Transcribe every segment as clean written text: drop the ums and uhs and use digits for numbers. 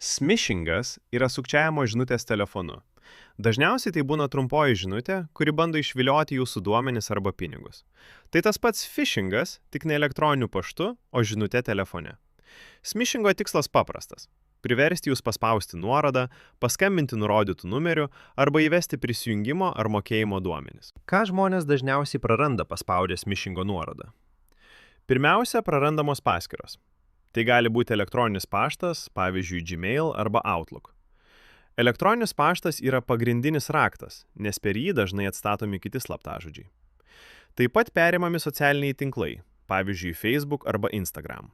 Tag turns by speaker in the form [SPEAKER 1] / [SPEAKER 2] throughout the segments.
[SPEAKER 1] Smishingas yra sukčiavimo žinutės telefonu. Dažniausiai tai būna trumpoji žinutė, kuri bando išvilioti jūsų duomenis arba pinigus. Tai tas pats phishingas, tik ne elektroniniu paštu, o žinutė telefone. Smishingo tikslas paprastas - priversti jūs paspausti nuorodą, paskambinti nurodytų numerių arba įvesti prisijungimo ar mokėjimo duomenis. Ką žmonės dažniausiai praranda paspaudę smishingo nuorodą? Pirmiausia, prarandamos paskyros. Tai gali būti elektroninis paštas, pavyzdžiui, Gmail arba Outlook. Elektroninis paštas yra pagrindinis raktas, nes per jį dažnai atstatomi kiti slaptažodžiai. Taip pat perimami socialiniai tinklai, pavyzdžiui, Facebook arba Instagram.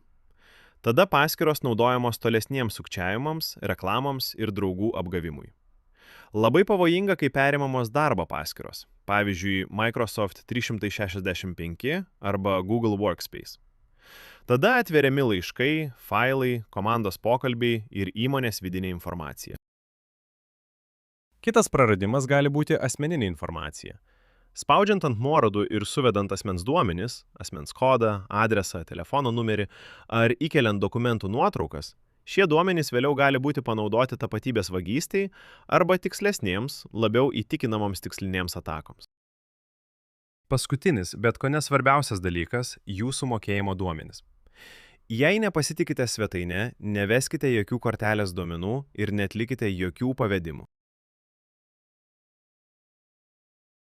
[SPEAKER 1] Tada paskyros naudojamos tolesniems sukčiavimams, reklamoms ir draugų apgavimui. Labai pavojinga, kai perimamos darbo paskyros, pavyzdžiui, Microsoft 365 arba Google Workspace. Tada atveriami laiškai, failai, komandos pokalbiai ir įmonės vidinė informacija. Kitas praradimas gali būti asmeninė informacija. Spaudžiant ant nuorodų ir suvedant asmens duomenis, asmens kodą, adresą, telefono numerį ar įkeliant dokumentų nuotraukas, šie duomenys vėliau gali būti panaudoti tapatybės vagystei arba tikslesnėms, labiau įtikinamoms tikslinėms atakoms. Paskutinis, bet kone svarbiausias dalykas – jūsų mokėjimo duomenys. Jei nepasitikite svetaine, neveskite jokių kortelės duomenų ir neatlikite jokių pavedimų.